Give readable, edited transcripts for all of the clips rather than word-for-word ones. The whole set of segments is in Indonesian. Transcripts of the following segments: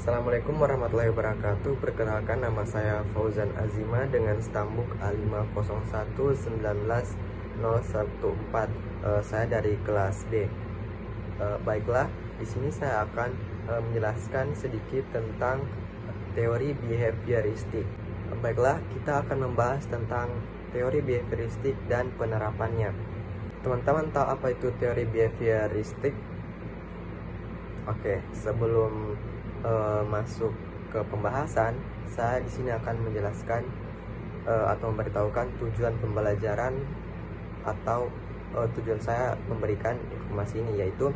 Assalamualaikum warahmatullahi wabarakatuh. Perkenalkan, nama saya Fauzan Azima dengan stambuk A501919014. Saya dari kelas B. Baiklah, di sini saya akan menjelaskan sedikit tentang teori behavioristik. Baiklah, kita akan membahas tentang teori behavioristik dan penerapannya. Teman-teman tahu apa itu teori behavioristik? Oke, sebelum masuk ke pembahasan, saya di sini akan menjelaskan atau memberitahukan tujuan pembelajaran atau tujuan saya memberikan informasi ini, yaitu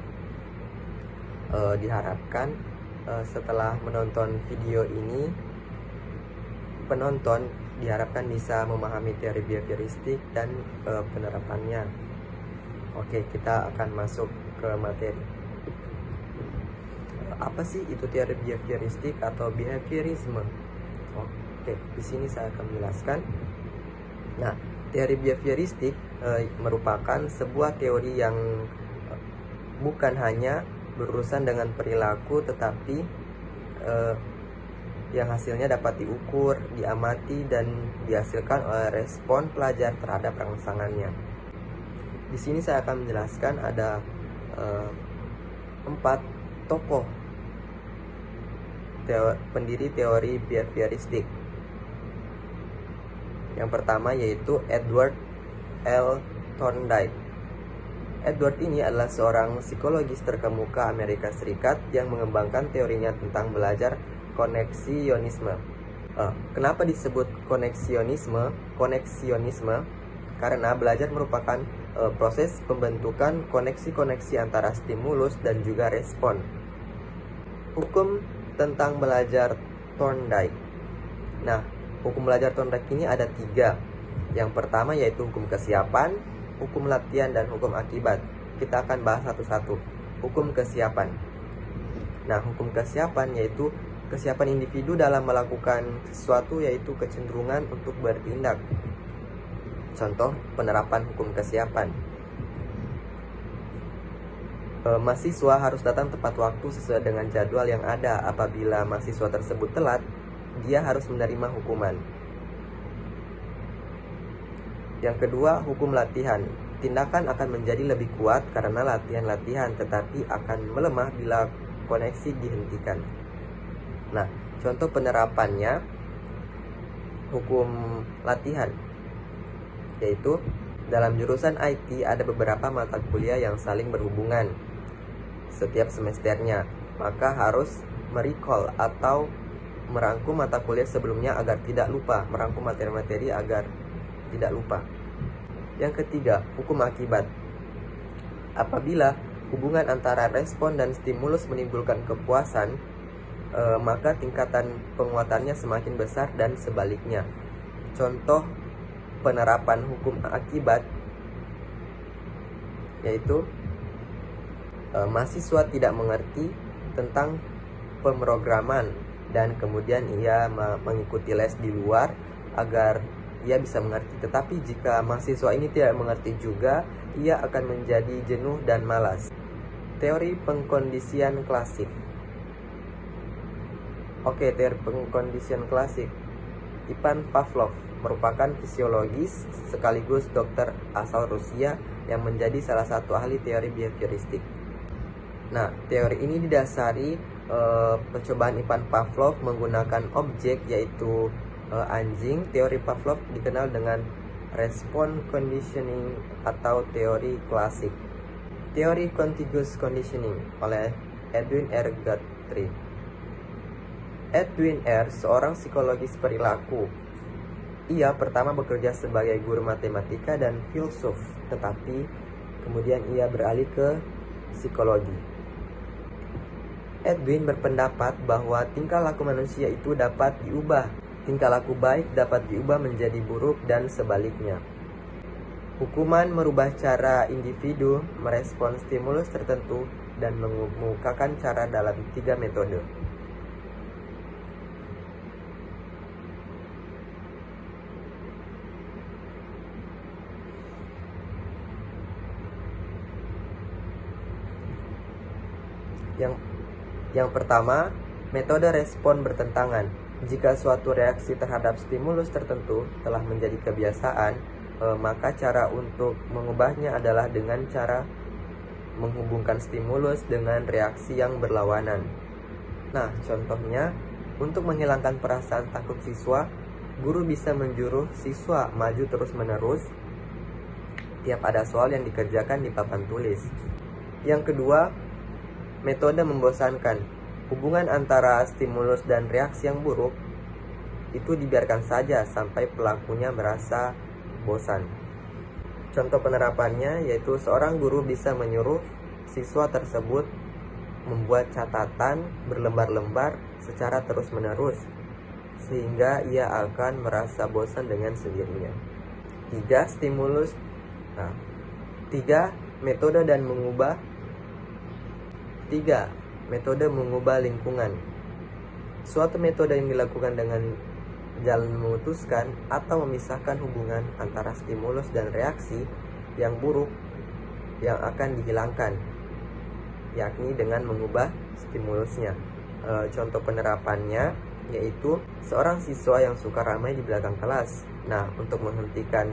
diharapkan setelah menonton video ini, penonton diharapkan bisa memahami teori behavioristik dan penerapannya. Oke, kita akan masuk ke materi. Apa sih itu teori behavioristik atau behaviorisme? Oke, di sini saya akan menjelaskan. Nah, teori behavioristik merupakan sebuah teori yang bukan hanya berurusan dengan perilaku, tetapi yang hasilnya dapat diukur, diamati, dan dihasilkan oleh respon pelajar terhadap rangsangannya. Di sini saya akan menjelaskan ada 4 tokoh pendiri teori behavioristik. Yang pertama yaitu Edward L. Thorndike. Edward ini adalah seorang psikologis terkemuka Amerika Serikat yang mengembangkan teorinya tentang belajar koneksionisme. Kenapa disebut koneksionisme? Karena belajar merupakan proses pembentukan koneksi-koneksi antara stimulus dan juga respon. Hukum tentang belajar Thorndike. Nah, hukum belajar Thorndike ini ada 3. Yang pertama yaitu hukum kesiapan, hukum latihan, dan hukum akibat. Kita akan bahas satu-satu. Hukum kesiapan. Nah, hukum kesiapan yaitu kesiapan individu dalam melakukan sesuatu, yaitu kecenderungan untuk bertindak. Contoh penerapan hukum kesiapan. Mahasiswa harus datang tepat waktu sesuai dengan jadwal yang ada. Apabila mahasiswa tersebut telat, dia harus menerima hukuman. Yang kedua, hukum latihan. Tindakan akan menjadi lebih kuat karena latihan-latihan, tetapi akan melemah bila koneksi dihentikan. Nah, contoh penerapannya hukum latihan, yaitu dalam jurusan IT ada beberapa mata kuliah yang saling berhubungan setiap semesternya, maka harus merecall atau merangkum mata kuliah sebelumnya agar tidak lupa, merangkum materi-materi agar tidak lupa. Yang ketiga, hukum akibat. Apabila hubungan antara respon dan stimulus menimbulkan kepuasan, maka tingkatan penguatannya semakin besar dan sebaliknya. Contoh penerapan hukum akibat yaitu mahasiswa tidak mengerti tentang pemrograman dan kemudian ia mengikuti les di luar agar ia bisa mengerti. Tetapi jika mahasiswa ini tidak mengerti juga, ia akan menjadi jenuh dan malas. Teori pengkondisian klasik. Oke, teori pengkondisian klasik. Ivan Pavlov merupakan fisiologis sekaligus dokter asal Rusia yang menjadi salah satu ahli teori behavioristik. Nah, teori ini didasari percobaan Ivan Pavlov menggunakan objek yaitu anjing. Teori Pavlov dikenal dengan response conditioning atau teori klasik. Teori contiguous conditioning oleh Edwin R. Guthrie. Edwin R. seorang psikologis perilaku. Ia pertama bekerja sebagai guru matematika dan filsuf, tetapi kemudian ia beralih ke psikologi. Edwin berpendapat bahwa tingkah laku manusia itu dapat diubah. Tingkah laku baik dapat diubah menjadi buruk dan sebaliknya. Hukuman merubah cara individu merespons stimulus tertentu dan mengemukakan cara dalam 3 metode. Yang pertama, Metode respon bertentangan. Jika suatu reaksi terhadap stimulus tertentu telah menjadi kebiasaan, maka cara untuk mengubahnya adalah dengan cara menghubungkan stimulus dengan reaksi yang berlawanan. Nah, contohnya, untuk menghilangkan perasaan takut siswa, guru bisa menjuru siswa maju terus-menerus tiap ada soal yang dikerjakan di papan tulis. Yang kedua, metode membosankan. Hubungan antara stimulus dan reaksi yang buruk itu dibiarkan saja sampai pelakunya merasa bosan. Contoh penerapannya yaitu seorang guru bisa menyuruh siswa tersebut membuat catatan berlembar-lembar secara terus-menerus sehingga ia akan merasa bosan dengan sendirinya. 3. Stimulus. 3. Metode dan mengubah. 3. Metode mengubah lingkungan. Suatu metode yang dilakukan dengan jalan memutuskan atau memisahkan hubungan antara stimulus dan reaksi yang buruk yang akan dihilangkan, yakni dengan mengubah stimulusnya. Contoh penerapannya yaitu seorang siswa yang suka ramai di belakang kelas. Nah, untuk menghentikan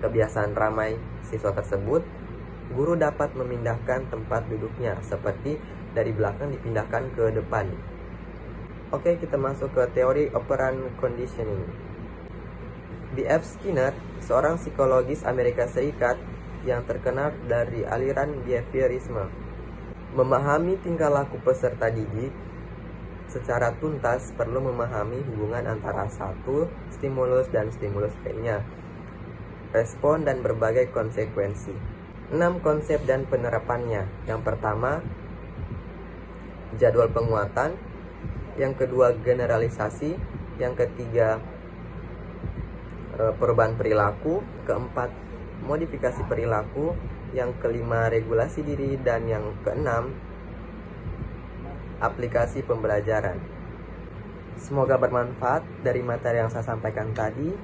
kebiasaan ramai siswa tersebut, guru dapat memindahkan tempat duduknya, seperti dari belakang dipindahkan ke depan. Oke, kita masuk ke teori operant conditioning. B.F. Skinner, seorang psikologis Amerika Serikat yang terkenal dari aliran behaviorisme, memahami tingkah laku peserta didik secara tuntas perlu memahami hubungan antara satu stimulus dan stimulus lainnya, respon dan berbagai konsekuensi. 6 konsep dan penerapannya. Yang pertama, jadwal penguatan. Yang kedua, generalisasi. Yang ketiga, perubahan perilaku. Keempat, modifikasi perilaku. Yang kelima, regulasi diri. Dan yang keenam, aplikasi pembelajaran. Semoga bermanfaat dari materi yang saya sampaikan tadi.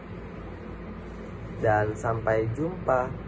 Dan sampai jumpa.